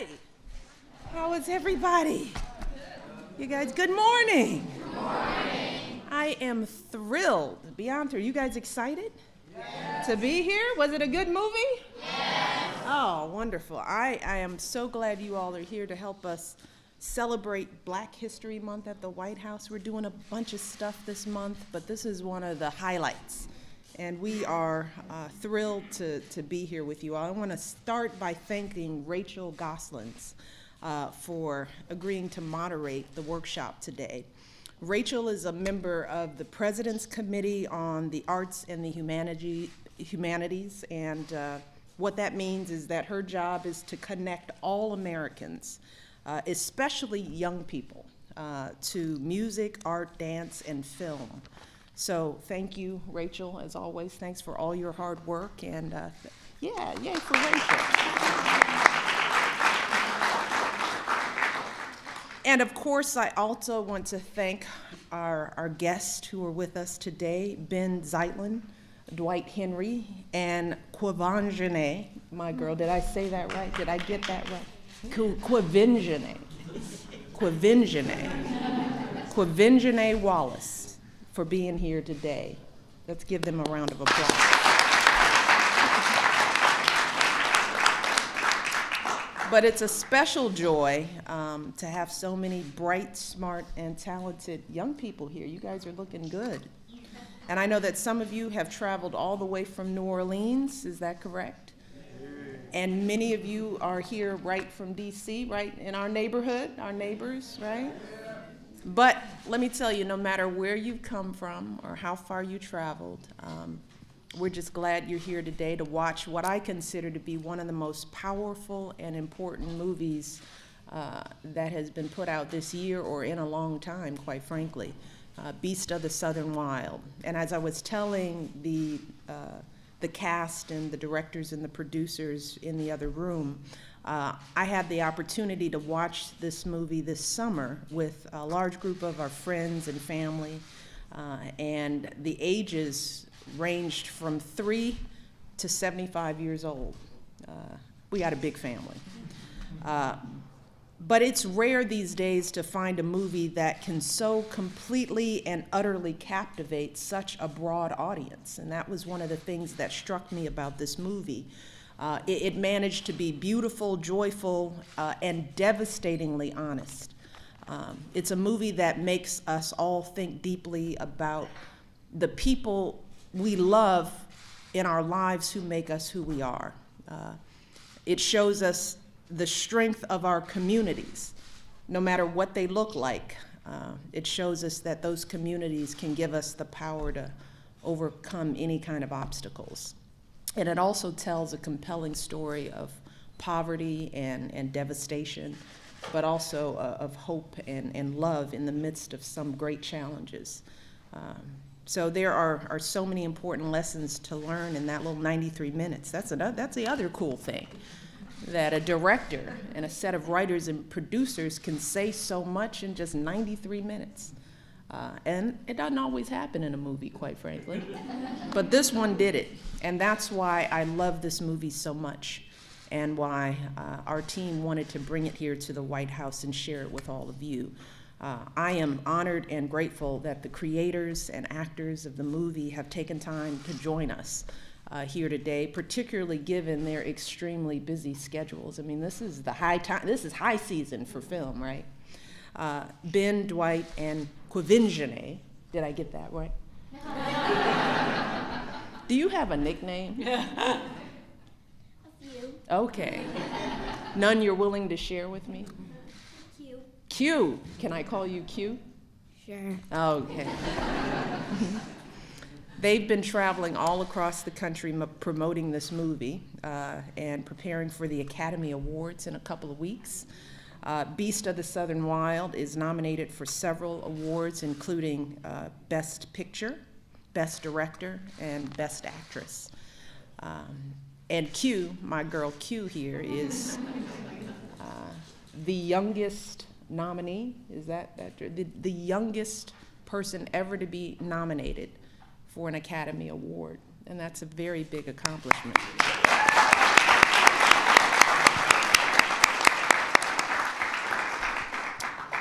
Hi. How is everybody? You guys, good morning. Good morning. I am thrilled, beyond thrilled. You guys excited? Yes. To be here? Was it a good movie? Yes. Oh, wonderful. I am so glad you all are here to help us celebrate Black History Month at the White House. We're doing a bunch of stuff this month, but this is one of the highlights. And we are thrilled to be here with you all. I want to start by thanking Rachel Goslins for agreeing to moderate the workshop today. Rachel is a member of the President's Committee on the Arts and the Humanities, and what that means is that her job is to connect all Americans, especially young people, to music, art, dance, and film. So thank you, Rachel, as always. Thanks for all your hard work, and yeah, yay for Rachel. And of course, I also want to thank our guests who are with us today, Ben Zeitlin, Dwight Henry, and Quvenzhané, my girl. Did I say that right? Did I get that right? Quvenzhané Wallis for being here today. Let's give them a round of applause. But it's a special joy to have so many bright, smart, and talented young people here. You guys are looking good. And I know that some of you have traveled all the way from New Orleans, is that correct? And many of you are here right from DC, right in our neighborhood, our neighbors, right? But let me tell you, no matter where you've come from or how far you traveled, we're just glad you're here today to watch what I consider to be one of the most powerful and important movies that has been put out this year or in a long time, quite frankly, Beast of the Southern Wild. And as I was telling the cast and the directors and the producers in the other room, I had the opportunity to watch this movie this summer with a large group of our friends and family, and the ages ranged from 3 to 75 years old. We got a big family. But it's rare these days to find a movie that can so completely and utterly captivate such a broad audience. And that was one of the things that struck me about this movie. It managed to be beautiful, joyful, and devastatingly honest. It's a movie that makes us all think deeply about the people we love in our lives who make us who we are. It shows us the strength of our communities, no matter what they look like. It shows us that those communities can give us the power to overcome any kind of obstacles. And it also tells a compelling story of poverty and devastation, but also of hope and love in the midst of some great challenges. So there are so many important lessons to learn in that little 93 minutes. That's the other cool thing, that a director and a set of writers and producers can say so much in just 93 minutes. And it doesn't always happen in a movie, quite frankly. But this one did it. And that's why I love this movie so much, and why our team wanted to bring it here to the White House and share it with all of you. I am honored and grateful that the creators and actors of the movie have taken time to join us here today, particularly given their extremely busy schedules. I mean, this is high season for film, right? Ben, Dwight, and Quvenzhané. Did I get that right? Do you have a nickname? A few. Okay. None you're willing to share with me? Q. Q. Can I call you Q? Sure. Okay. They've been traveling all across the country promoting this movie and preparing for the Academy Awards in a couple of weeks. Beast of the Southern Wild is nominated for several awards, including Best Picture, Best Director, and Best Actress. And Q, my girl Q here, is the youngest nominee. Is that the youngest person ever to be nominated for an Academy Award? And that's a very big accomplishment.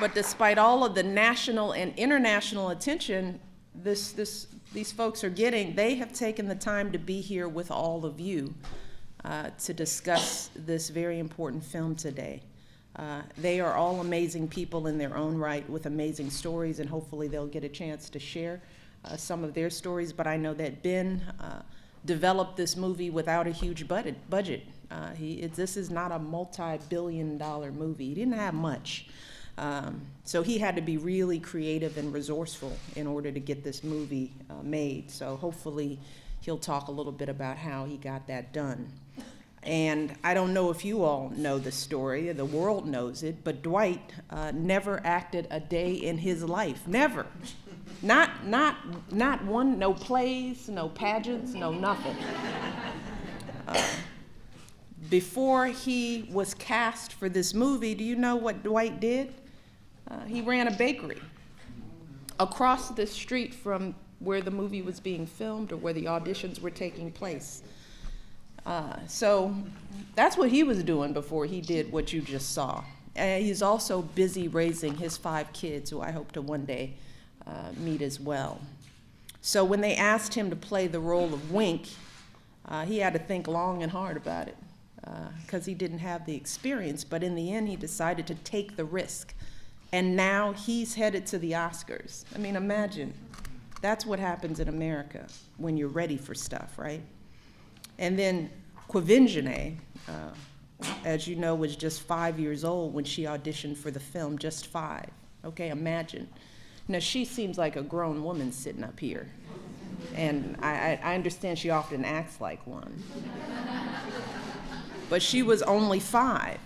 But despite all of the national and international attention these folks are getting, they have taken the time to be here with all of you to discuss this very important film today. They are all amazing people in their own right with amazing stories, and hopefully they'll get a chance to share some of their stories. But I know that Ben developed this movie without a huge budget. This is not a multi-billion-dollar movie. He didn't have much. So he had to be really creative and resourceful in order to get this movie made. So hopefully he'll talk a little bit about how he got that done. And I don't know if you all know the story, the world knows it, but Dwight never acted a day in his life, never. Not one, no plays, no pageants, no nothing. Before he was cast for this movie, do you know what Dwight did? He ran a bakery across the street from where the movie was being filmed or where the auditions were taking place. So that's what he was doing before he did what you just saw. He's also busy raising his 5 kids, who I hope to one day meet as well. So when they asked him to play the role of Wink, he had to think long and hard about it because he didn't have the experience. But in the end, he decided to take the risk. And now he's headed to the Oscars. I mean, imagine. That's what happens in America when you're ready for stuff, right? And then Quvenzhané, as you know, was just 5 years old when she auditioned for the film, just 5. Okay, imagine. Now, she seems like a grown woman sitting up here. And I understand she often acts like one. But she was only 5.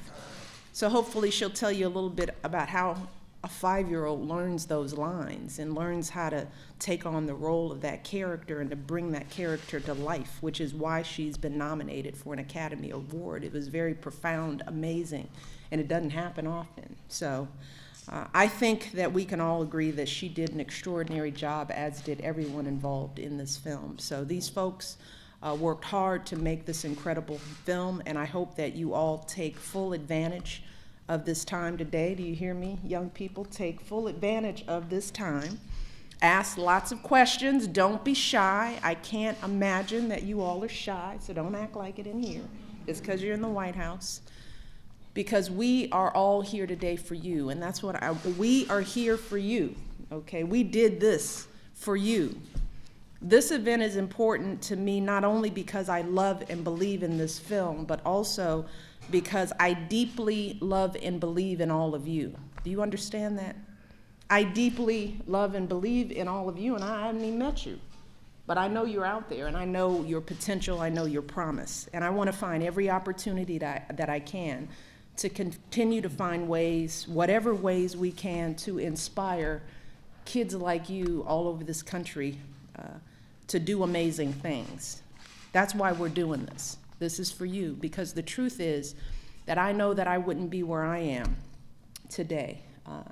So hopefully she'll tell you a little bit about how a 5-year-old learns those lines and learns how to take on the role of that character and to bring that character to life, which is why she's been nominated for an Academy Award. It was very profound, amazing, and it doesn't happen often. So I think that we can all agree that she did an extraordinary job, as did everyone involved in this film. So these folks worked hard to make this incredible film, and I hope that you all take full advantage of this time today. Do you hear me, young people? Take full advantage of this time. Ask lots of questions. Don't be shy. I can't imagine that you all are shy, so don't act like it in here. It's because you're in the White House. Because we are all here today for you, and that's what we are here for you, okay? We did this for you. This event is important to me not only because I love and believe in this film, but also because I deeply love and believe in all of you. Do you understand that? I deeply love and believe in all of you, and I haven't even met you. But I know you're out there, and I know your potential, I know your promise. And I want to find every opportunity that I can to continue to find ways, whatever ways we can, to inspire kids like you all over this country to do amazing things. That's why we're doing this. This is for you, because the truth is that I know that I wouldn't be where I am today.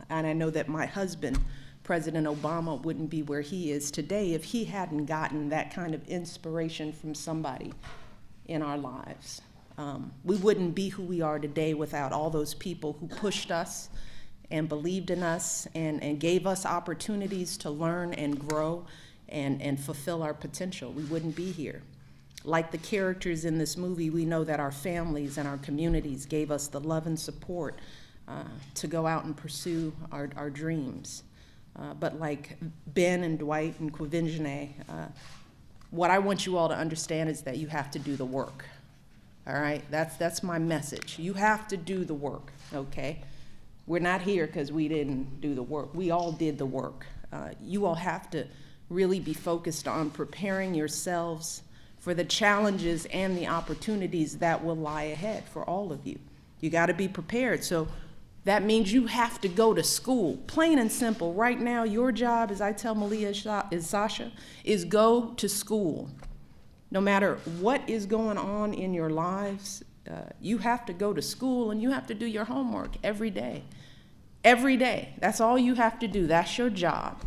And I know that my husband, President Obama, wouldn't be where he is today if he hadn't gotten that kind of inspiration from somebody in our lives. We wouldn't be who we are today without all those people who pushed us and believed in us and gave us opportunities to learn and grow and fulfill our potential. We wouldn't be here. Like the characters in this movie, we know that our families and our communities gave us the love and support to go out and pursue our dreams. But like Ben and Dwight and Quvenzhané, what I want you all to understand is that you have to do the work. All right, that's my message. You have to do the work, okay? We're not here because we didn't do the work. We all did the work. You all have to really be focused on preparing yourselves for the challenges and the opportunities that will lie ahead for all of you. You got to be prepared. So that means you have to go to school, plain and simple. Right now, your job, as I tell Malia and Sasha, is go to school. No matter what is going on in your lives, you have to go to school and you have to do your homework every day. Every day. That's all you have to do. That's your job.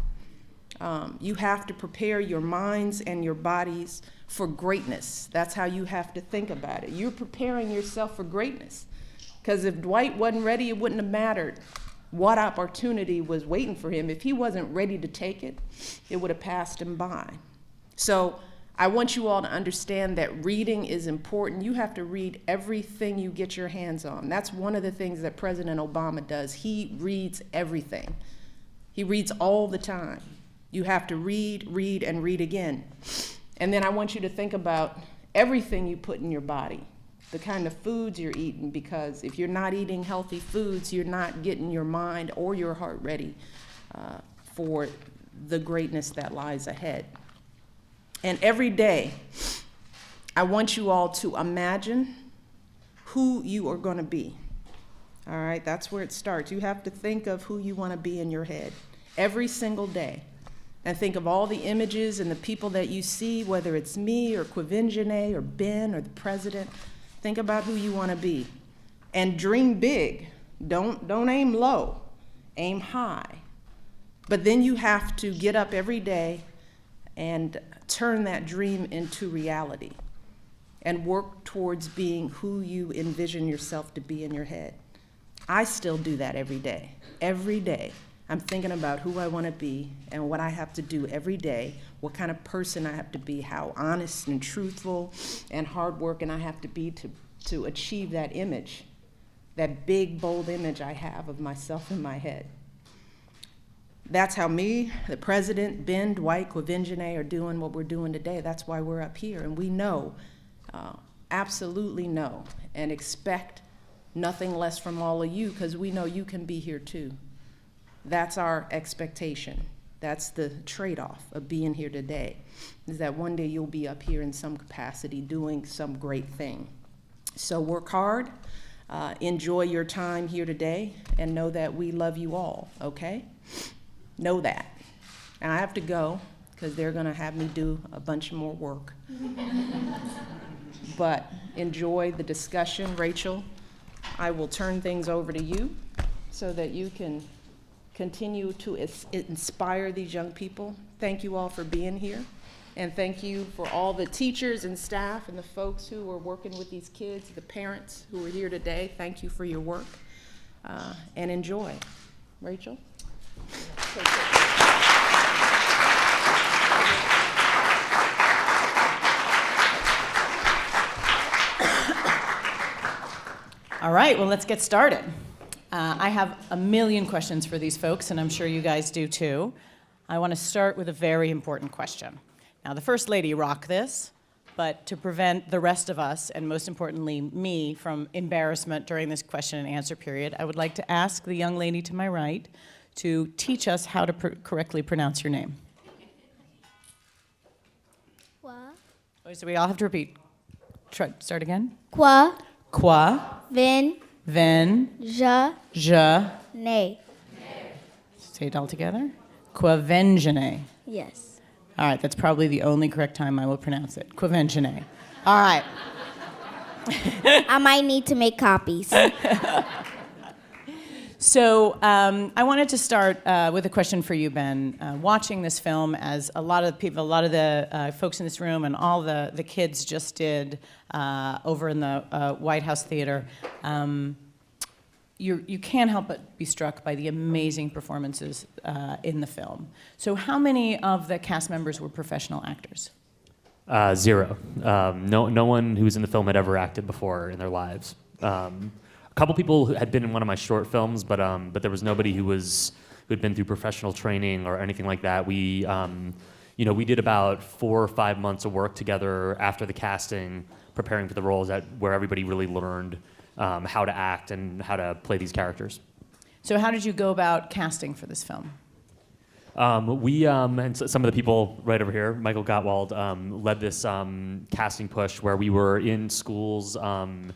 You have to prepare your minds and your bodies for greatness. That's how you have to think about it. You're preparing yourself for greatness. Because if Dwight wasn't ready, it wouldn't have mattered what opportunity was waiting for him. If he wasn't ready to take it, it would have passed him by. So I want you all to understand that reading is important. You have to read everything you get your hands on. That's one of the things that President Obama does. He reads everything. He reads all the time. You have to read, read, and read again. And then I want you to think about everything you put in your body, the kind of foods you're eating, because if you're not eating healthy foods, you're not getting your mind or your heart ready for the greatness that lies ahead. And every day, I want you all to imagine who you are going to be. All right, that's where it starts. You have to think of who you want to be in your head every single day. And think of all the images and the people that you see, whether it's me or Quvenzhané or Ben or the president. Think about who you want to be. And dream big. Don't aim low. Aim high. But then you have to get up every day and turn that dream into reality and work towards being who you envision yourself to be in your head. I still do that every day. Every day, I'm thinking about who I want to be and what I have to do every day, what kind of person I have to be, how honest and truthful and hardworking I have to be to achieve that image, that big, bold image I have of myself in my head. That's how me, the president, Ben, Dwight, Quvenzhané are doing what we're doing today. That's why we're up here. And we know, absolutely know, and expect nothing less from all of you, because we know you can be here too. That's our expectation. That's the trade-off of being here today, is that one day you'll be up here in some capacity doing some great thing. So work hard, enjoy your time here today, and know that we love you all, okay? Know that. And I have to go because they're going to have me do a bunch more work. But enjoy the discussion. Rachel, I will turn things over to you so that you can continue to inspire these young people. Thank you all for being here. And thank you for all the teachers and staff and the folks who are working with these kids, the parents who are here today. Thank you for your work. And enjoy. Rachel? All right, well, let's get started. I have a million questions for these folks, and I'm sure you guys do too. I want to start with a very important question. Now, the First Lady rocked this, but to prevent the rest of us, and most importantly me, from embarrassment during this question and answer period, I would like to ask the young lady to my right to teach us how to correctly pronounce your name. Qua. Oh, so we all have to repeat. Start again. Qua. Qua. Vin. Ven. Ja. Je. Nay. Say it all together. Quvenzhané. Yes. All right, that's probably the only correct time I will pronounce it. Quvenzhané. All right. I might need to make copies. So I wanted to start with a question for you, Ben. Watching this film, as a lot of the people, a lot of the folks in this room and all the kids just did over in the White House Theater, you can't help but be struck by the amazing performances in the film. So how many of the cast members were professional actors? Zero. No one who was in the film had ever acted before in their lives. A couple people who had been in one of my short films, but there was nobody who had been through professional training or anything like that. We did about 4 or 5 months of work together after the casting, preparing for the roles where everybody really learned how to act and how to play these characters. So how did you go about casting for this film? And some of the people right over here, Michael Gottwald, led this casting push where we were in schools, in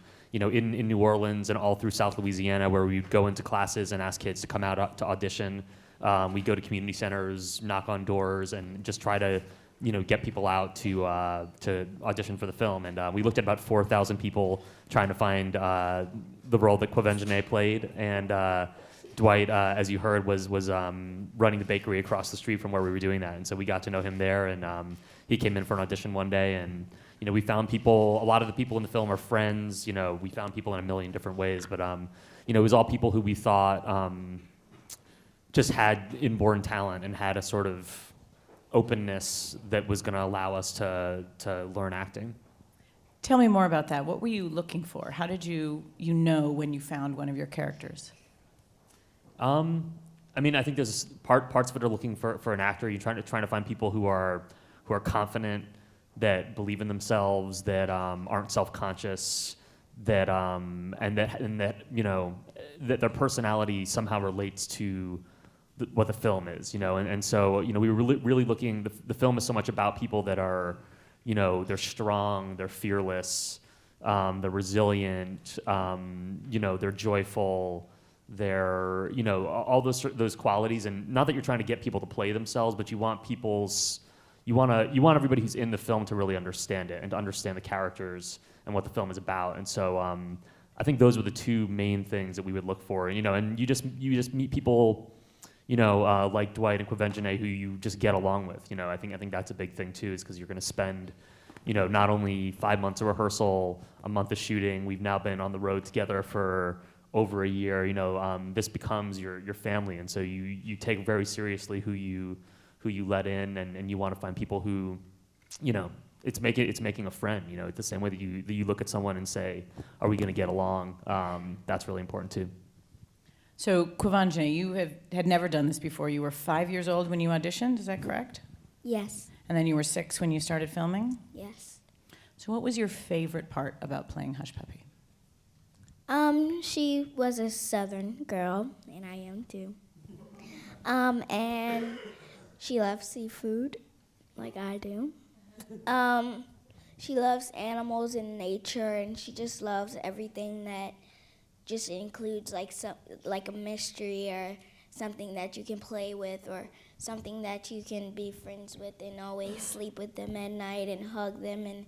New Orleans and all through South Louisiana, where we'd go into classes and ask kids to come out to audition. We'd go to community centers, knock on doors, and just try to, get people out to audition for the film. And we looked at about 4,000 people trying to find the role that Quvenzhané played. And Dwight, as you heard, was running the bakery across the street from where we were doing that. And so we got to know him there, and he came in for an audition one day, and we found people. A lot of the people in the film are friends. We found people in a million different ways, but it was all people who we thought just had inborn talent and had a sort of openness that was going to allow us to learn acting. Tell me more about that. What were you looking for? How did you know when you found one of your characters? I mean, I think there's parts of it are looking for an actor. You're trying to find people who are confident, that believe in themselves, that aren't self-conscious, that and that you know that their personality somehow relates to what the film is, you know. And so, you know, we were really looking. The film is so much about people that are, you know, they're strong, they're fearless, they're resilient, you know, they're joyful. They're, you know, all those qualities, and not that you're trying to get people to play themselves, but you want everybody who's in the film to really understand it and to understand the characters and what the film is about. And so I think those were the two main things that we would look for. You know, and you just meet people, you know, like Dwight and Quvenzhané, who you just get along with. You know, I think that's a big thing too, is because you're going to spend, you know, not only 5 months of rehearsal, a month of shooting. We've now been on the road together for over a year. You know, this becomes your family, and so you take very seriously who you let in, and you want to find people who, you know, it's making a friend. You know, it's the same way that you look at someone and say, are we going to get along? That's really important too. So Quvenzhané, you had never done this before. You were 5 years old when you auditioned, is that correct? Yes. And then you were 6 when you started filming? Yes. So what was your favorite part about playing Hush Puppy? She was a Southern girl, and I am too. And she loves seafood, like I do. She loves animals and nature, and she just loves everything that just includes like a mystery or something that you can play with, or something that you can be friends with and always sleep with them at night and hug them and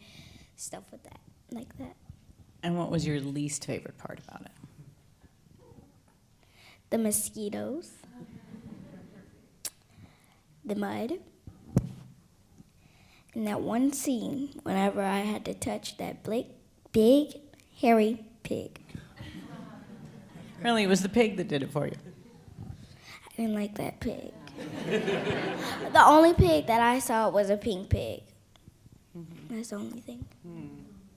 stuff like that. And what was your least favorite part about it? The mosquitoes, the mud, and that one scene whenever I had to touch that big, hairy pig. Really, it was the pig that did it for you. I didn't like that pig. The only pig that I saw was a pink pig. That's the only thing.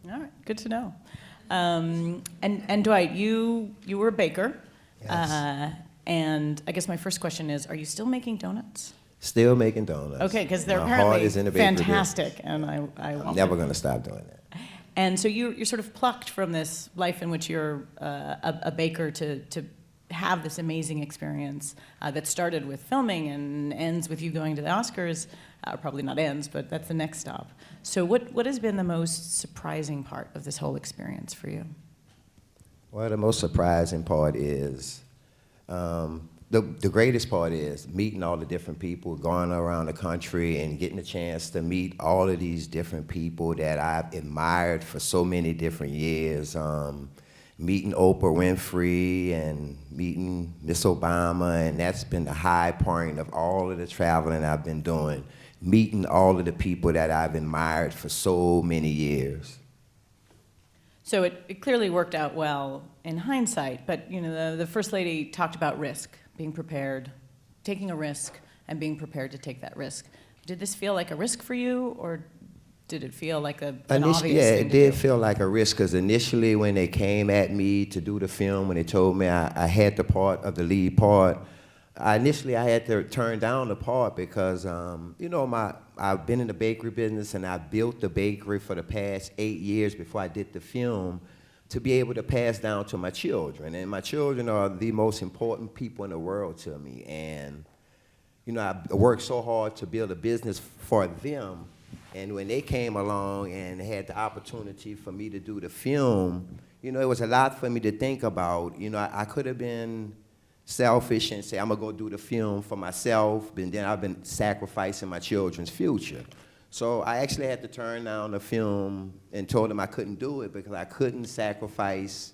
All right, good to know. And Dwight, you were a baker. Yes. And I guess my first question is, are you still making donuts? Still making donuts. Okay, because they're My heart apparently is in the bakery fantastic, and I business. want Never going to stop doing that. And so you're sort of plucked from this life in which you're a baker to have this amazing experience that started with filming and ends with you going to the Oscars. Probably not ends, but that's the next stop. So what has been the most surprising part of this whole experience for you? Well, the most surprising part is, the greatest part is meeting all the different people, going around the country and getting a chance to meet all of these different people that I've admired for so many different years. Meeting Oprah Winfrey and meeting Miss Obama, and that's been the high point of all of the traveling I've been doing. Meeting all of the people that I've admired for so many years. So it clearly worked out well in hindsight, but you know the First Lady talked about risk, being prepared, taking a risk, and being prepared to take that risk. Did this feel like a risk for you, or did it feel like an obvious thing it to did do? feel like a risk, because initially when they came at me to do the film, when they told me I had the part of the lead part, initially I had to turn down the part because, you know, I've been in the bakery business, and I built the bakery for the past 8 years before I did the film to be able to pass down to my children. And my children are the most important people in the world to me. And, you know, I worked so hard to build a business for them. And when they came along and had the opportunity for me to do the film, you know, it was a lot for me to think about. You know, I could have been selfish and say, I'm gonna go do the film for myself, but then I've been sacrificing my children's future. So I actually had to turn down the film and told them I couldn't do it because I couldn't sacrifice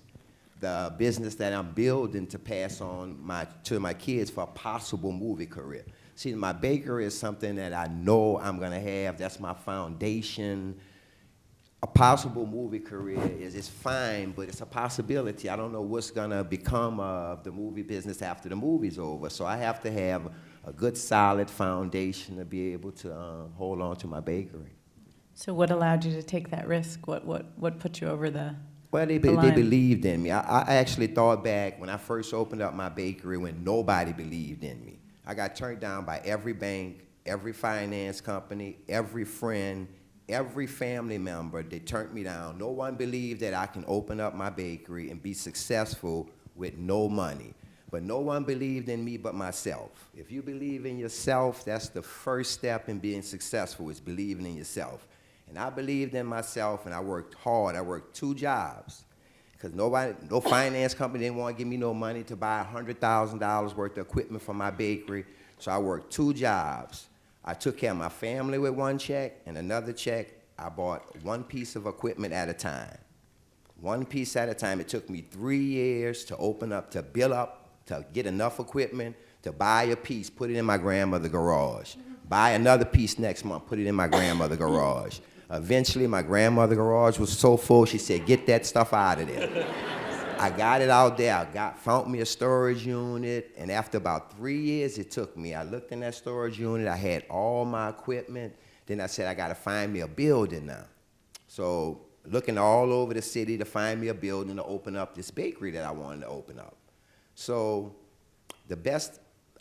the business that I'm building to pass on to my kids for a possible movie career. See, my bakery is something that I know I'm gonna have. That's my foundation. a possible movie career is it's fine, but it's a possibility. I don't know what's gonna become of the movie business after the movie's over. So I have to have a good, solid foundation to be able to hold on to my bakery. So what allowed you to take that risk? What put you over the Well, they line? believed in me. I actually thought back when I first opened up my bakery when nobody believed in me. I got turned down by every bank, every finance company, every friend, every family member. They turned me down. No one believed that I can open up my bakery and be successful with no money. But no one believed in me but myself. If you believe in yourself, that's the first step in being successful, is believing in yourself. And I believed in myself, and I worked hard. I worked 2 jobs because no finance company didn't want to give me no money to buy $100,000 worth of equipment for my bakery. So I worked 2 jobs. I took care of my family with 1 check, and another check, I bought 1 piece of equipment at a time. 1 piece at a time. It took me 3 years to open up, to build up, to get enough equipment, to buy a piece, put it in my grandmother's garage. Buy another piece next month, put it in my grandmother's garage. Eventually, my grandmother's garage was so full, she said, get that stuff out of there. I got it out there. Found me a storage unit, and after about 3 years it took me, I looked in that storage unit, I had all my equipment. Then I said, I gotta find me a building now. So looking all over the city to find me a building to open up this bakery that I wanted to open up. So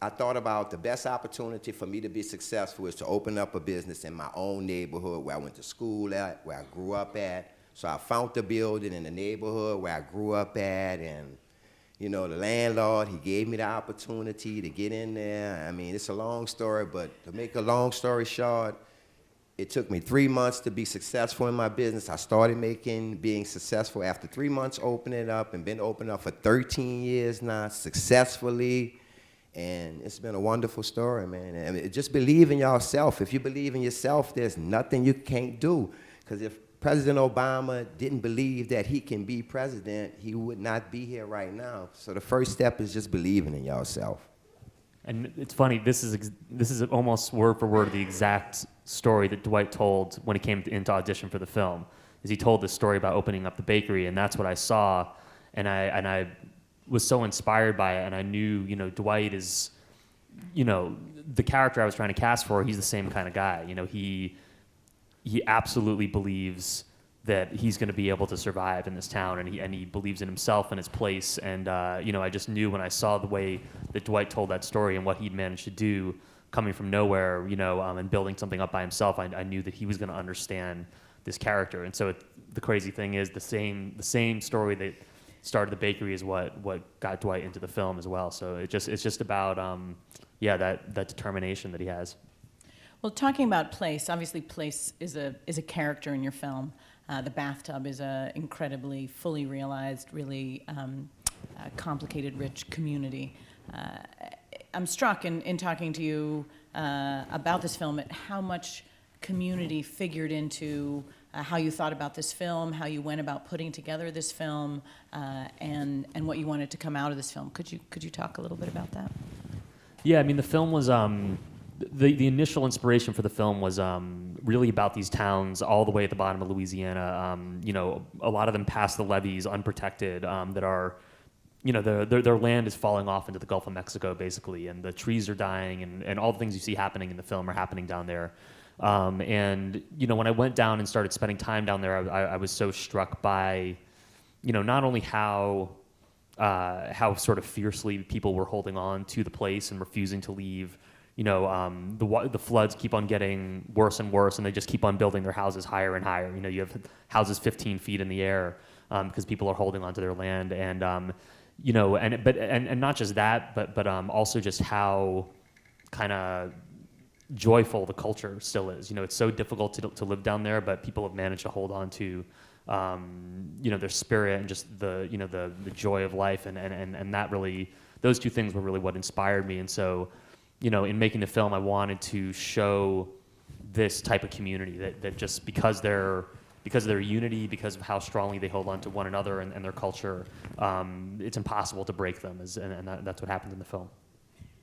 I thought about the best opportunity for me to be successful is to open up a business in my own neighborhood where I went to school at, where I grew up at. So I found the building in the neighborhood where I grew up at, and the landlord, he gave me the opportunity to get in there. I mean, it's a long story, but to make a long story short, it took me 3 months to be successful in my business. I started being successful after 3 months opening up, and been open up for 13 years now, successfully. And it's been a wonderful story, man. And just believe in yourself. If you believe in yourself, there's nothing you can't do. Because if President Obama didn't believe that he can be president, he would not be here right now. So the first step is just believing in yourself. And it's funny, this is almost word for word the exact story that Dwight told when he came into audition for the film. Is he told this story about opening up the bakery, and that's what I saw, and I was so inspired by it, and I knew, Dwight is, the character I was trying to cast for, he's the same kind of guy. He absolutely believes that he's going to be able to survive in this town, and he believes in himself and his place. And I just knew when I saw the way that Dwight told that story and what he'd managed to do, coming from nowhere, and building something up by himself, I knew that he was going to understand this character. And so the crazy thing is the same story that started the bakery is what got Dwight into the film as well. So it's just about that determination that he has. Well, talking about place, obviously place is a character in your film. The bathtub is a incredibly fully realized, really complicated, rich community. I'm struck in talking to you about this film at how much community figured into how you thought about this film, how you went about putting together this film, and what you wanted to come out of this film. Could you talk a little bit about that? Yeah, I mean, the film was the initial inspiration for the film was really about these towns all the way at the bottom of Louisiana. A lot of them past the levees, unprotected, that are, their land is falling off into the Gulf of Mexico, basically, and the trees are dying, and all the things you see happening in the film are happening down there. And when I went down and started spending time down there, I was so struck by, not only how sort of fiercely people were holding on to the place and refusing to leave. The floods keep on getting worse and worse, and they just keep on building their houses higher and higher. You have houses 15 feet in the air because people are holding onto their land, and and not just that, but also just how kind of joyful the culture still is. It's so difficult to live down there, but people have managed to hold on to their spirit and just the joy of life, and that really, those two things were really what inspired me. And so, in making the film, I wanted to show this type of community that just because of their unity, because of how strongly they hold on to one another and their culture, it's impossible to break them, and that's what happens in the film.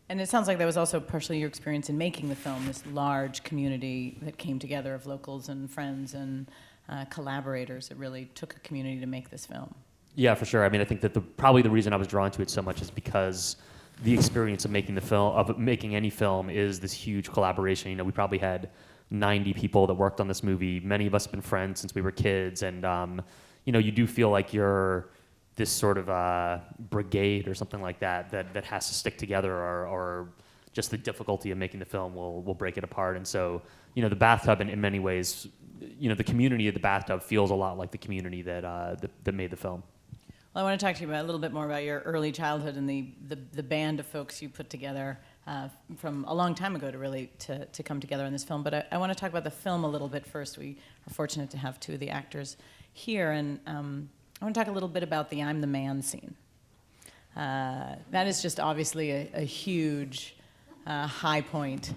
And it sounds like that was also partially your experience in making the film, this large community that came together of locals and friends and collaborators. It really took a community to make this film. Yeah, for sure. I mean, I think that probably the reason I was drawn to it so much is because the experience of making the film, of making any film, is this huge collaboration. You know, we probably had 90 people that worked on this movie. Many of us have been friends since we were kids, and you know, you do feel like you're this sort of brigade or something like that that has to stick together, or just the difficulty of making the film will break it apart. And so, you know, the bathtub in many ways, you know, the community of the bathtub feels a lot like the community that made the film. Well, I want to talk to you a little bit more about your early childhood and the band of folks you put together from a long time ago to come together in this film. But I want to talk about the film a little bit first. We are fortunate to have two of the actors here, and I want to talk a little bit about the I'm the Man scene. That is just obviously a huge high point.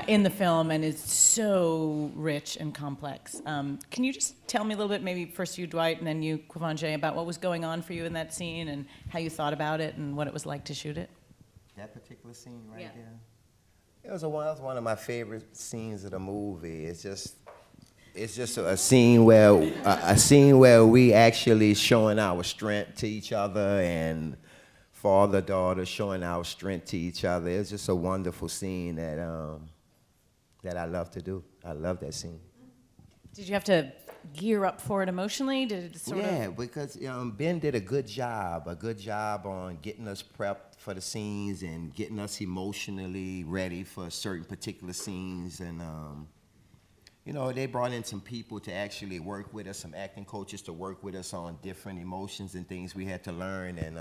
In the film, and it's so rich and complex. Can you just tell me a little bit, maybe first you, Dwight, and then you, Quvenzhané, about what was going on for you in that scene and how you thought about it and what it was like to shoot it? That particular scene right Yeah. there? That was one of my favorite scenes of the movie. It's just a scene where we actually showing our strength to each other, and father, daughter showing our strength to each other. It's just a wonderful scene that I love to do. I love that scene. Did you have to gear up for it emotionally? Did it sort Yeah, of? because Ben did a good job on getting us prepped for the scenes and getting us emotionally ready for certain particular scenes. And, you know, they brought in some people to actually work with us, some acting coaches to work with us on different emotions and things we had to learn. And,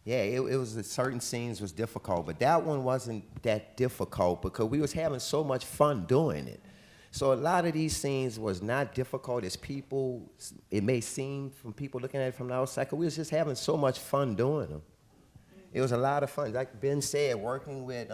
yeah, it was certain scenes was difficult, but that one wasn't that difficult because we was having so much fun doing it. So a lot of these scenes was not difficult as people, it may seem from people looking at it from the outside, 'cause we was just having so much fun doing them. It was a lot of fun. Like Ben said, working with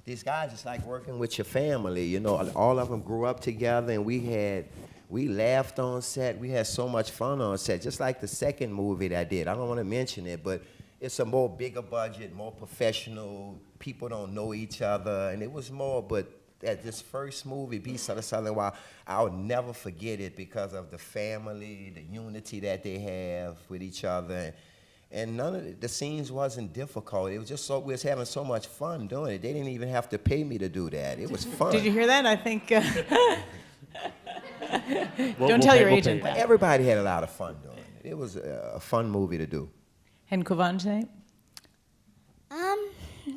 these guys, it's like working with your family. You know, all of them grew up together, and we laughed on set. We had so much fun on set, just like the second movie that I did. I don't want to mention it, but it's a more bigger budget, more professional. People don't know each other, and it was more, but at this first movie, Beast of the Southern Wild, I'll never forget it because of the family, the unity that they have with each other. And none of the scenes wasn't difficult. It was just we was having so much fun doing it. They didn't even have to pay me to do that. It was fun. Did you hear that? I think. We'll Don't tell pay- your we'll agent pay. that. Everybody had a lot of fun doing it. It was a fun movie to do. And Quvenzhané?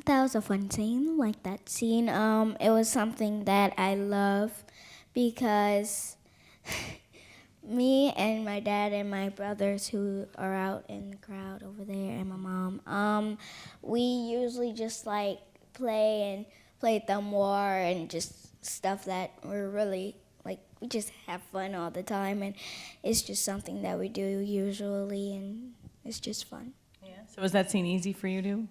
That was a fun scene, like that scene. It was something that I love because me and my dad and my brothers who are out in the crowd over there and my mom, we usually just like play Thumb War and just stuff that we're really like, we just have fun all the time, and it's just something that we do usually, and it's just fun. Yeah. So was that scene easy for you to do?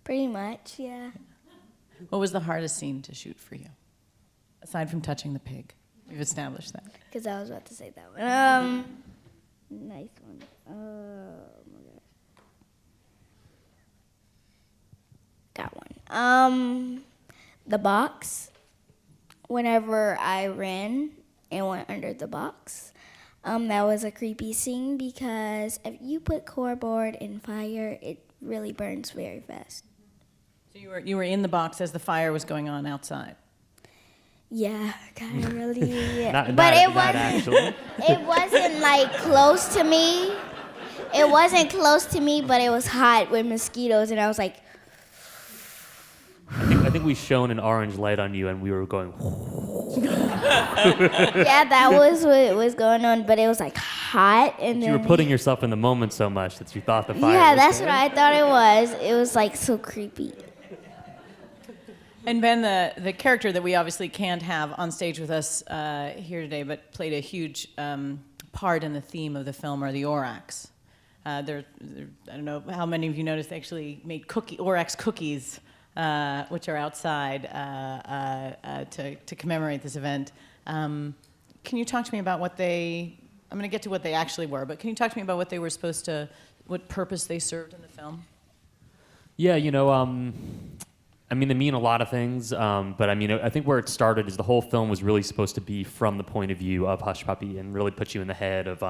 Pretty much, yeah. What was the hardest scene to shoot for you? Aside from touching the pig. We've established that. Because I was about to say that one. Nice one. Oh my gosh. Got one. The box. Whenever I ran and went under the box, that was a creepy scene because if you put cardboard in fire, it really burns very fast. So you were in the box as the fire was going on outside. Yeah, kind of really. Yeah. Not, but not, it not wasn't. actually. It wasn't like close to me. It wasn't close to me, but it was hot with mosquitoes, and I was like, I think we shone an orange light on you, and we were going. yeah, that was what was going on, but it was like hot, and You then were putting yourself in the moment so much that you thought the fire. yeah, was that's there. what I thought it was. It was like so creepy. And Ben, the character that we obviously can't have on stage with us here today, but played a huge part in the theme of the film, are the Aurochs. I don't know how many of you noticed, they actually made Aurochs cookies, which are outside to commemorate this event. Can you talk to me about what I'm going to get to what they actually were, but can you talk to me about what they were what purpose they served in the film? Yeah, I mean, they mean a lot of things, but I mean, I think where it started is the whole film was really supposed to be from the point of view of Hush Puppy and really put you in the head of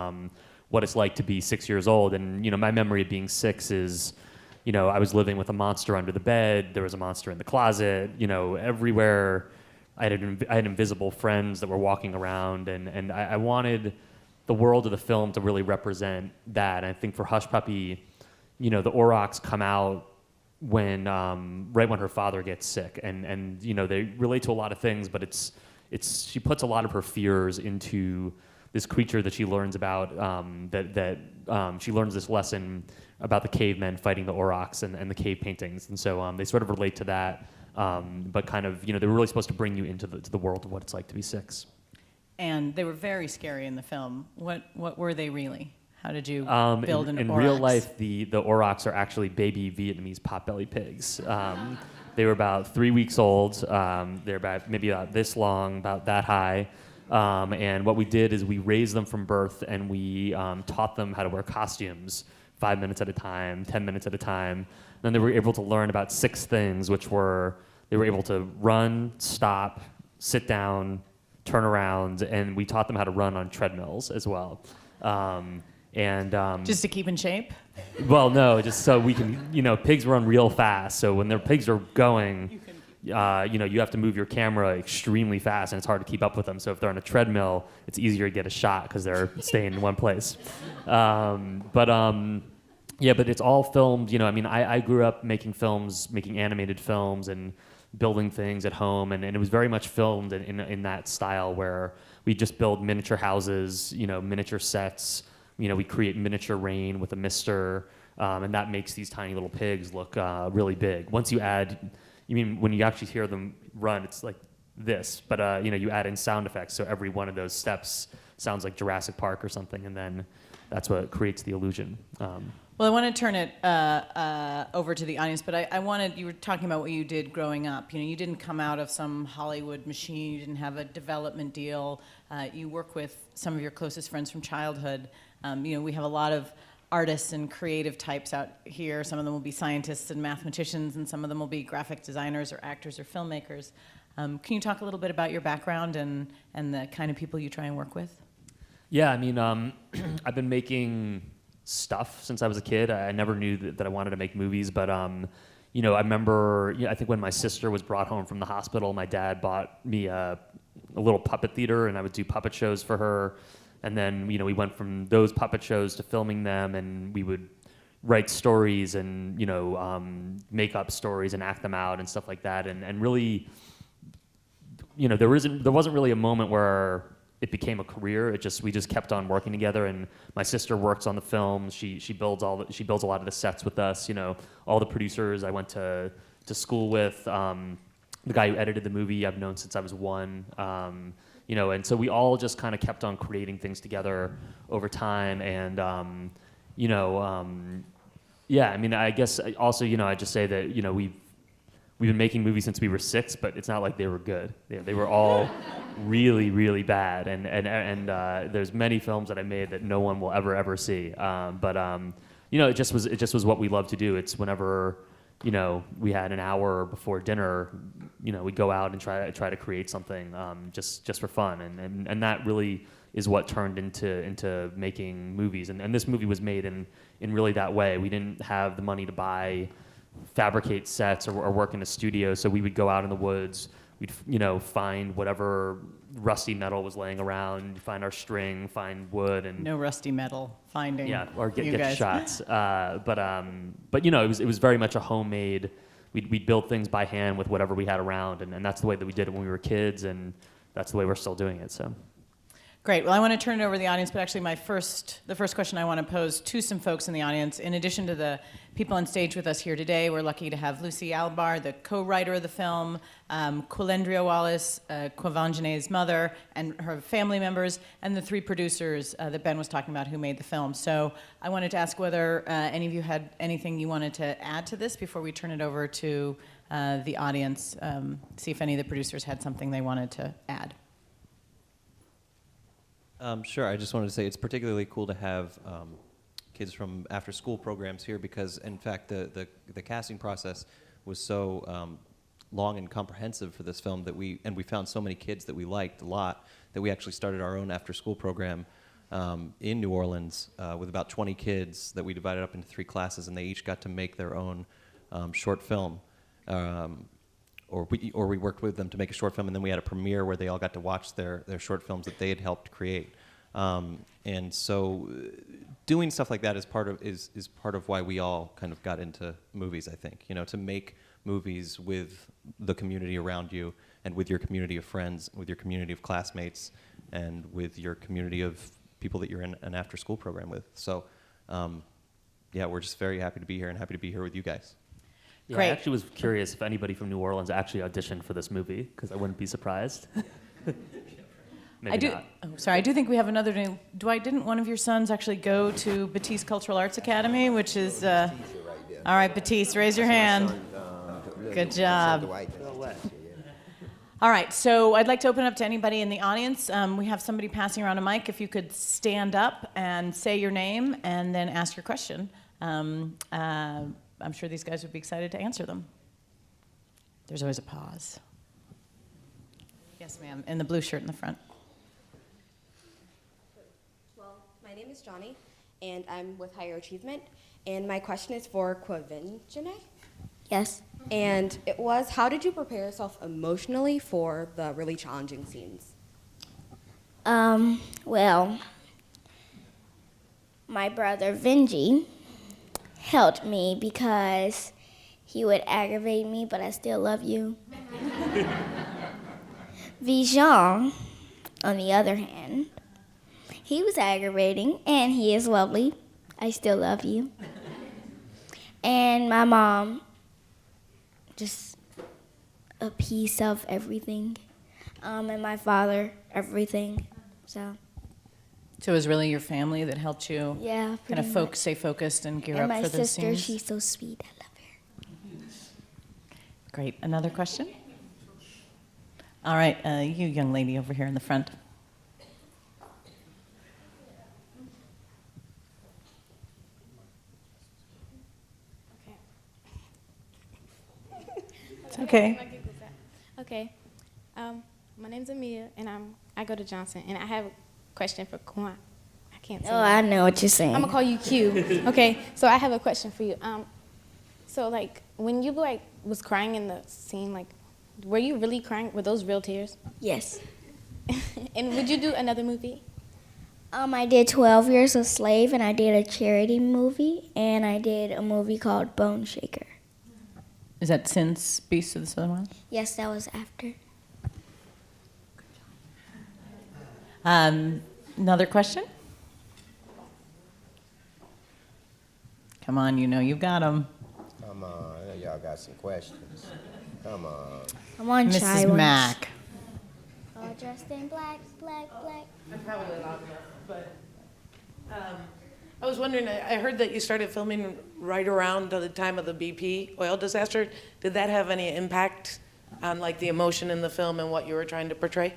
what it's like to be 6 years old. And, you know, my memory of being 6 is, you know, I was living with a monster under the bed, there was a monster in the closet, you know, everywhere. I had invisible friends that were walking around, and I wanted the world of the film to really represent that. And I think for Hush Puppy, you know, the Aurochs come out when right when her father gets sick, and you know, they relate to a lot of things, but it's she puts a lot of her fears into this creature that she learns about, she learns this lesson about the cavemen fighting the Aurochs and the cave paintings, and so they sort of relate to that, but kind of, you know, they were really supposed to bring you into the world of what it's like to be 6. And they were very scary in the film. What were they really? How did you build an in Aurochs? real life, the Aurochs are actually baby Vietnamese potbelly pigs. They were about 3 weeks old. They're about maybe about this long, about that high. And what we did is we raised them from birth, and we taught them how to wear costumes 5 minutes at a time, 10 minutes at a time. Then they were able to learn about 6 things, which were they were able to run, stop, sit down, turn around, and we taught them how to run on treadmills as well. Just to keep in shape? Well, no, just so we can, you know, pigs run real fast. So when their pigs are going, you know, you have to move your camera extremely fast, and it's hard to keep up with them. So if they're on a treadmill, it's easier to get a shot because they're staying in one place. Yeah, but it's all filmed. You know, I mean, I grew up making films, making animated films, and building things at home, and it was very much filmed in that style where we just build miniature houses, you know, miniature sets. You know, we create miniature rain with a mister, and that makes these tiny little pigs look really big. Once you add, you mean when you actually hear them run, it's like this, but you know, you add in sound effects, so every one of those steps sounds like Jurassic Park or something, and then that's what creates the illusion. Well, I want to turn it over to the audience, but I wanted, you were talking about what you did growing up. You know, you didn't come out of some Hollywood machine, you didn't have a development deal. You work with some of your closest friends from childhood. You know, we have a lot of artists and creative types out here. Some of them will be scientists and mathematicians, and some of them will be graphic designers or actors or filmmakers. Can you talk a little bit about your background and the kind of people you try and work with? Yeah, I mean, I've been making stuff since I was a kid. I never knew that I wanted to make movies, but you know, I remember, I think when my sister was brought home from the hospital, my dad bought me a little puppet theater, and I would do puppet shows for her. And then, you know, we went from those puppet shows to filming them, and we would write stories and, you know, make up stories and act them out and stuff like that. And really, you know, there wasn't really a moment where it became a career. We just kept on working together, and my sister works on the film. She builds a lot of the sets with us. You know, all the producers I went to school with. The guy who edited the movie I've known since I was 1. You know, and so we all just kind of kept on creating things together over time, and you know, yeah. I mean, I guess also, you know, I just say that, you know, we've been making movies since we were 6, but it's not like they were good. They were all really, really bad, and there's many films that I made that no one will ever see. But you know, it just was what we loved to do. It's whenever, you know, we had an hour before dinner, you know, we'd go out and try to create something just for fun, and that really is what turned into making movies. And this movie was made in really that way. We didn't have the money to fabricate sets or work in a studio, so we would go out in the woods. We'd, you know, find whatever rusty metal was laying around, find our string, find wood, and No rusty metal finding. yeah, or you get guys. shots. But you know, it was very much a homemade. We'd build things by hand with whatever we had around, and that's the way that we did it when we were kids, and that's the way we're still doing it. So. Great. Well, I want to turn it over to the audience, but actually the first question I want to pose to some folks in the audience, in addition to the people on stage with us here today, we're lucky to have Lucy Albar, the co-writer of the film, Kulendria Wallace, Quivanjane's mother, and her family members, and the 3 producers that Ben was talking about who made the film. So I wanted to ask whether any of you had anything you wanted to add to this before we turn it over to the audience, see if any of the producers had something they wanted to add. Sure. I just wanted to say it's particularly cool to have kids from after-school programs here because, in fact, the casting process was so long and comprehensive for this film that we found so many kids that we liked a lot that we actually started our own after-school program in New Orleans with about 20 kids that we divided up into 3 classes, and they each got to make their own short film. Or we worked with them to make a short film, and then we had a premiere where they all got to watch their short films that they had helped create. And so doing stuff like that is part of why we all kind of got into movies, I think. You know, to make movies with the community around you and with your community of friends, with your community of classmates, and with your community of people that you're in an after-school program with. So, yeah, we're just very happy to be here and happy to be here with you guys. Yeah, Great. I actually was curious if anybody from New Orleans actually auditioned for this movie, because I wouldn't be surprised. Maybe not. Sorry, I do think we have another name. Dwight, didn't one of your sons actually go to Batiste Cultural Arts Academy, which is, all right, Batiste, raise your hand. Good job. All right, so I'd like to open it up to anybody in the audience. We have somebody passing around a mic. If you could stand up and say your name and then ask your question. I'm sure these guys would be excited to answer them. There's always a pause. Yes, ma'am, in the blue shirt in the front. Well, my name is Johnny, and I'm with Higher Achievement, and my question is for Quavinjane. Yes. And it was, how did you prepare yourself emotionally for the really challenging scenes? Well, my brother Vinji helped me because he would aggravate me, but I still love you. Vijan, on the other hand, he was aggravating, and he is lovely. I still love you. And my mom, just a piece of everything. And my father, everything. So, So it was really your family that helped you yeah, kind of pretty much. stay focused and gear And up my for those sister, scenes? she's so sweet. I love her. Great. Another question? All right, you young lady over here in the front. It's okay. Okay. My name's Amia, and I go to Johnson, and I have a question for Kwan. I can't say Oh, that. I know what you're saying. I'm gonna call you Q. Okay. So I have a question for you. So like when you like was crying in the scene, like, were you really crying? Were those real tears? Yes. And would you do another movie? I did 12 Years a Slave, and I did a charity movie, and I did a movie called Bone Shaker. Is that since Beast of the Southern Wild? Yes, that was after. Another question? Come on, you know you've got them. Come on, I know y'all got some questions. Come on. I'm on Shy Mrs. Ones. Mack. All dressed in black, black, black. I'm probably loud enough, but I was wondering, I heard that you started filming right around the time of the BP oil disaster. Did that have any impact on like the emotion in the film and what you were trying to portray?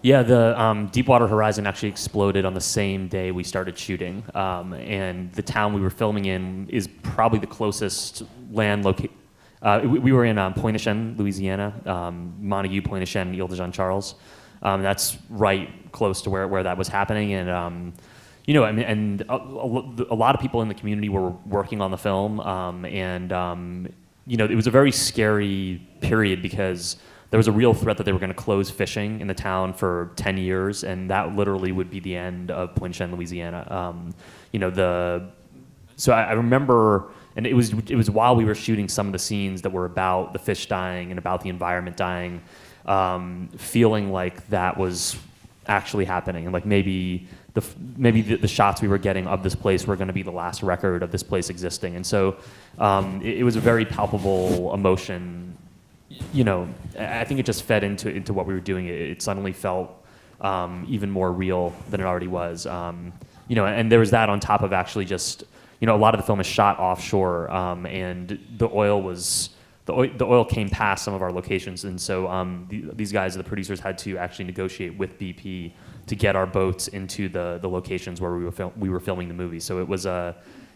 Yeah, the Deepwater Horizon actually exploded on the same day we started shooting, and the town we were filming in is probably the closest land location. We were in Pointe-aux-Chenes, Louisiana, Montague, Pointe-aux-Chenes, Ile-de-Jean-Charles. That's right close to where that was happening, and you know, I mean, and a lot of people in the community were working on the film, and you know, it was a very scary period because there was a real threat that they were going to close fishing in the town for 10 years, and that literally would be the end of Pointe-aux-Chenes, Louisiana. You know, so I remember, and it was while we were shooting some of the scenes that were about the fish dying and about the environment dying, feeling like that was actually happening, and like maybe the shots we were getting of this place were going to be the last record of this place existing, and so it was a very palpable emotion. You know, I think it just fed into what we were doing. It suddenly felt even more real than it already was. You know, and there was that on top of actually just, you know, a lot of the film is shot offshore, and the oil came past some of our locations, and so these guys, the producers, had to actually negotiate with BP to get our boats into the locations where we were filming the movie. So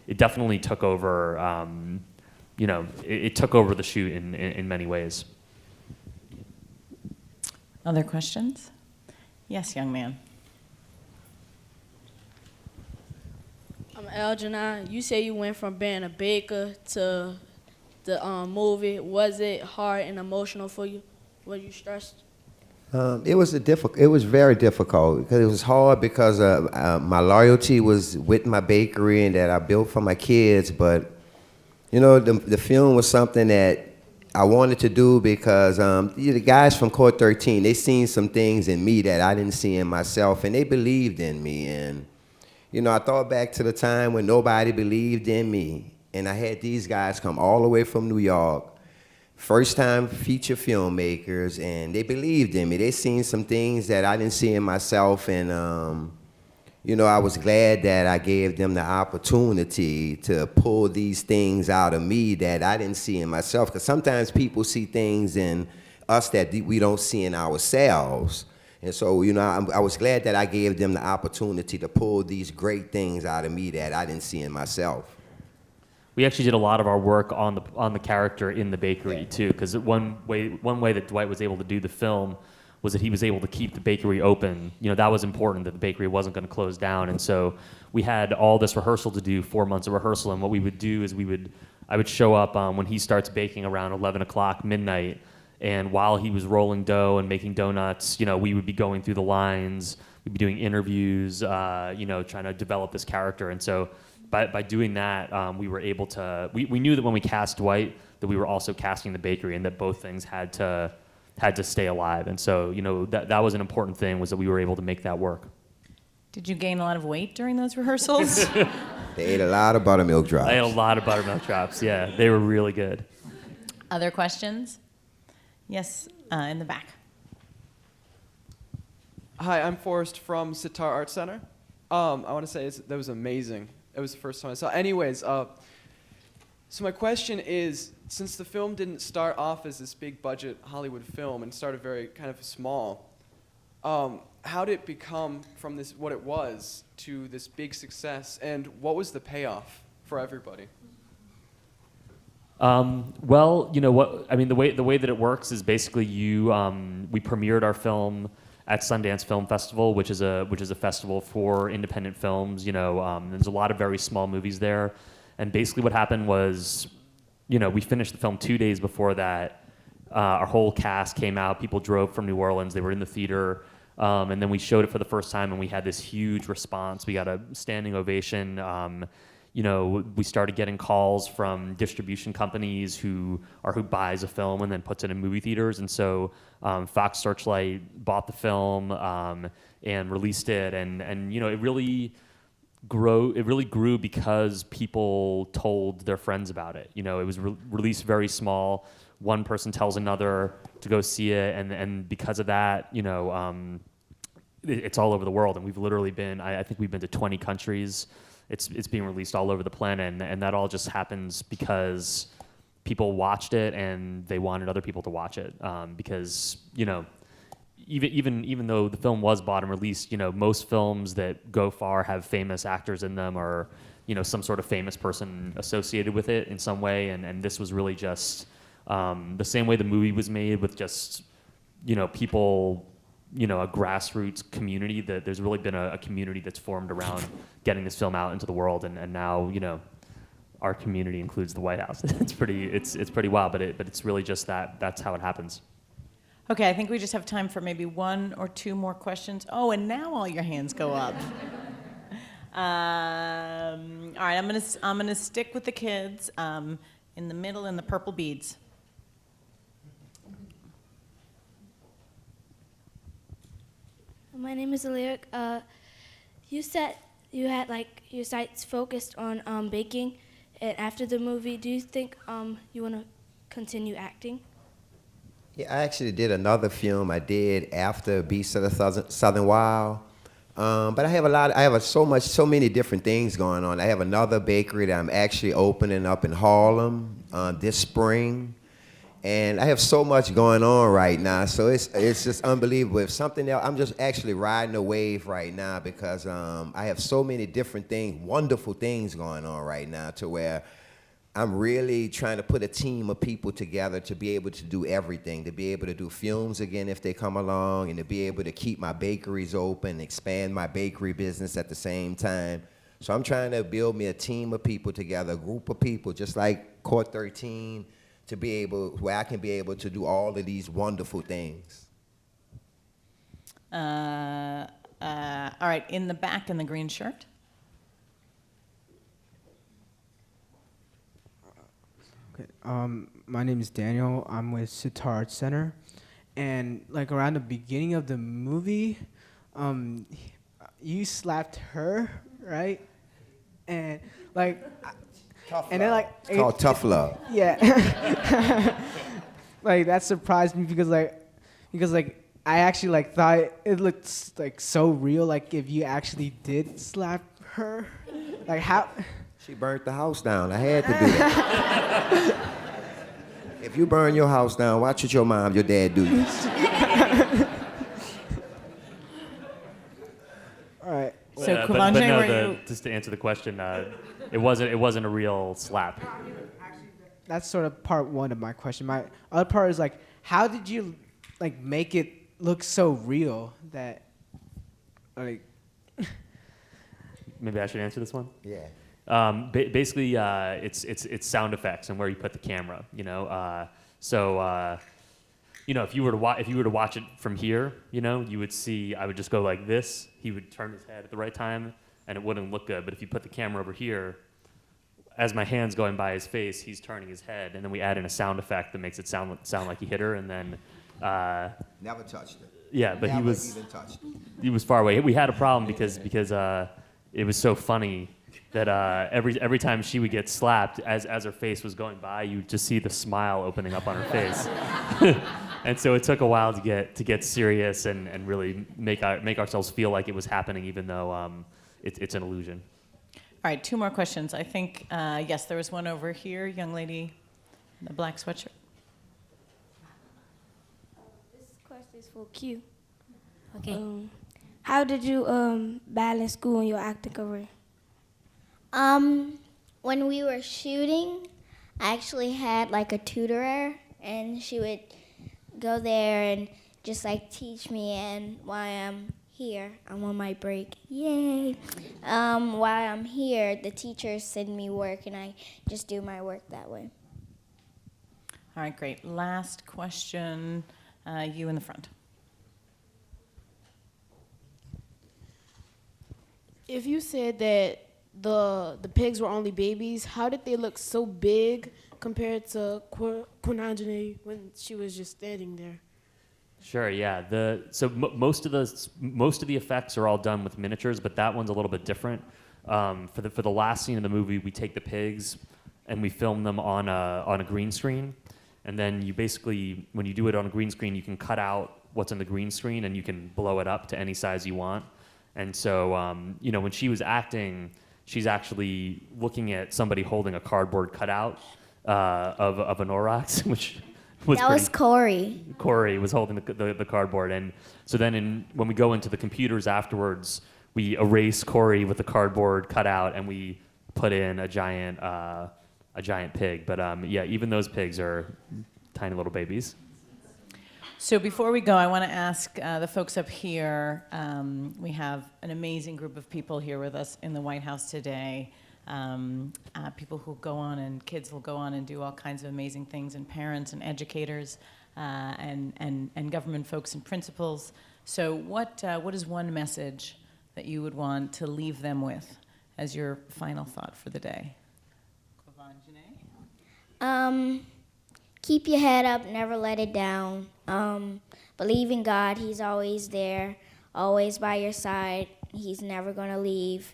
it definitely took over. You know, it took over the shoot in many ways. Other questions? Yes, young man. I'm Algernon. You say you went from being a baker to the movie. Was it hard and emotional for you? Were you stressed? It was It was very difficult because it was hard because my loyalty was with my bakery and that I built for my kids. But you know, the film was something that I wanted to do because the guys from Court 13, they seen some things in me that I didn't see in myself, and they believed in me. And you know, I thought back to the time when nobody believed in me, and I had these guys come all the way from New York, first-time feature filmmakers, and they believed in me. They seen some things that I didn't see in myself, and you know, I was glad that I gave them the opportunity to pull these things out of me that I didn't see in myself. Because sometimes people see things in us that we don't see in ourselves. And so, you know, I was glad that I gave them the opportunity to pull these great things out of me that I didn't see in myself. We actually did a lot of our work on the character in the bakery too, because one way that Dwight was able to do the film was that he was able to keep the bakery open. You know, that was important, that the bakery wasn't going to close down. And so we had all this rehearsal to do, 4 months of rehearsal. And what we would do is I would show up when he starts baking around 11 o'clock, midnight. And while he was rolling dough and making donuts, you know, we would be going through the lines, we'd be doing interviews, you know, trying to develop this character. And so by doing that, we were able to, we knew that when we cast Dwight, that we were also casting the bakery and that both things had to stay alive. And so, you know, that was an important thing, was that we were able to make that work. Did you gain a lot of weight during those rehearsals? They ate a lot of buttermilk drops. I ate a lot of buttermilk drops, yeah. They were really good. Other questions? Yes, in the back. Hi, I'm Forrest from Sitar Art Center. I want to say that was amazing. It was the first time I saw it. Anyways, so my question is, since the film didn't start off as this big budget Hollywood film and started very kind of small, how did it become from this, what it was, to this big success, and what was the payoff for everybody? Well, you know what? I mean, the way that it works is basically we premiered our film at Sundance Film Festival, which is a festival for independent films. You know, there's a lot of very small movies there, and basically what happened was, you know, we finished the film 2 days before that. Our whole cast came out. People drove from New Orleans. They were in the theater, and then we showed it for the first time, and we had this huge response. We got a standing ovation. You know, we started getting calls from distribution companies who buys a film and then puts it in movie theaters. And so Fox Searchlight bought the film and released it. And you know, it really grew because people told their friends about it. You know, it was released very small. One person tells another to go see it. And because of that, you know, it's all over the world. And we've literally been, I think we've been to 20 countries. It's being released all over the planet, and that all just happens because people watched it and they wanted other people to watch it. Because, you know, even though the film was bought and released, you know, most films that go far have famous actors in them, or, you know, some sort of famous person associated with it in some way. And this was really just the same way the movie was made, with just, you know, people, you know, a grassroots community. That there's really been a community that's formed around getting this film out into the world, and now, you know, our community includes the White House. It's pretty wild, but it's really just that's how it happens. Okay, I think we just have time for maybe 1 or 2 more questions. Oh, and now all your hands go up. All right, I'm gonna stick with the kids in the middle in the purple beads. My name is Lyric. You said you had like your sights focused on baking, and after the movie, do you think you want to continue acting? Yeah, I actually did another film I did after Beasts of the Southern Wild. But I have so many different things going on. I have another bakery that I'm actually opening up in Harlem this spring. And I have so much going on right now, so it's just unbelievable. If something else, I'm just actually riding a wave right now because I have so many different things, wonderful things going on right now, to where I'm really trying to put a team of people together to be able to do everything, to be able to do films again if they come along, and to be able to keep my bakeries open, expand my bakery business at the same time. So I'm trying to build me a team of people together, a group of people, just like Court 13, to be able, where I can be able to do all of these wonderful things. All right, in the back in the green shirt. Okay. My name is Daniel. I'm with Sitar Arts Center, and like around the beginning of the movie, you slapped her, right? And like, Tough and love. then like It's called tough love. Yeah. Like that surprised me because I actually like thought it looked like so real. Like if you actually did slap her, like how? She burnt the house down. I had to do that. If you burn your house down, watch what your mom, your dad do you. All right. So, but Kuvanje, no, were you? just to answer the question, it wasn't a real slap. That's sort of part one of my question. My other part is like, how did you like make it look so real that like? Maybe I should answer this one. Yeah. Basically, it's sound effects and where you put the camera. You know, if you were to watch it from here, you know, you would see I would just go like this. He would turn his head at the right time, and it wouldn't look good. But if you put the camera over here, as my hand's going by his face, he's turning his head, and then we add in a sound effect that makes it sound like he hit her, and then. Never touched it. Yeah, but Never he was even touched it. he was far away. We had a problem because it was so funny that every time she would get slapped, as her face was going by, you would just see the smile opening up on her face. And so it took a while to get serious and really make ourselves feel like it was happening, even though it's an illusion. All right, 2 more questions. I think, yes, there was one over here, young lady in the black sweatshirt. This question is for Q. Okay. How did you balance school and your acting career? When we were shooting, I actually had like a tutorer, and she would go there and just like teach me. And while I'm here, I'm on my break. Yay! While I'm here, the teachers send me work, and I just do my work that way. All right, great. Last question, you in the front. If you said that the pigs were only babies, how did they look so big compared to Quinanjane when she was just standing there? Sure, yeah. Most of the effects are all done with miniatures, but that one's a little bit different. For the last scene of the movie, we take the pigs and we film them on a green screen, and then you basically, when you do it on a green screen, you can cut out what's on the green screen and you can blow it up to any size you want. And so, when she was acting, she's actually looking at somebody holding a cardboard cutout of an Aurochs, which was That was Corey. Corey was holding the cardboard, and so then when we go into the computers afterwards, we erase Corey with the cardboard cutout, and we put in a giant pig. But yeah, even those pigs are tiny little babies. So before we go, I want to ask the folks up here, we have an amazing group of people here with us in the White House today. People who go on, and kids will go on and do all kinds of amazing things, and parents and educators and government folks and principals. So what is one message that you would want to leave them with as your final thought for the day? Keep your head up, never let it down. Believe in God, He's always there, always by your side. He's never gonna leave.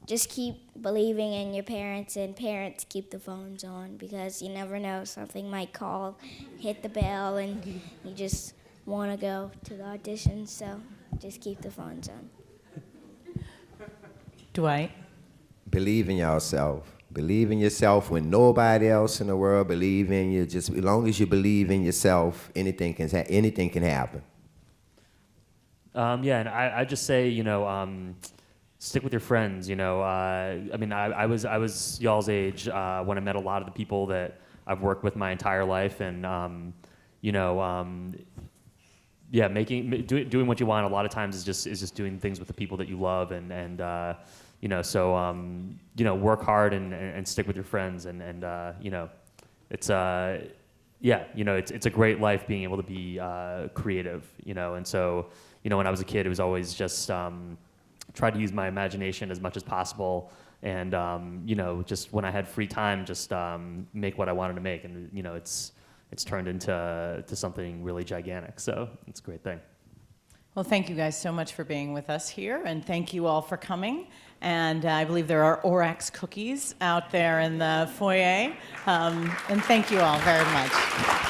Just keep believing in your parents, and parents, keep the phones on, because you never know, something might call, hit the bell, and you just wanna go to the audition, so just keep the phones on. Dwight? Believe in yourself. Believe in yourself when nobody else in the world believes in you. Just as long as you believe in yourself, anything can happen. Yeah, and I just say, stick with your friends. You know, I mean, I was y'all's age when I met a lot of the people that I've worked with my entire life, and you know, yeah, doing what you want a lot of times is just doing things with the people that you love, and you know, so you know, work hard and stick with your friends, and you know, it's yeah, you know, it's a great life being able to be creative, you know, and so, you know, when I was a kid, it was always just try to use my imagination as much as possible, and you know, just when I had free time, just make what I wanted to make, and you know, it's turned into something really gigantic. So it's a great thing. Well, thank you guys so much for being with us here, and thank you all for coming. And I believe there are Orax cookies out there in the foyer. And thank you all very much.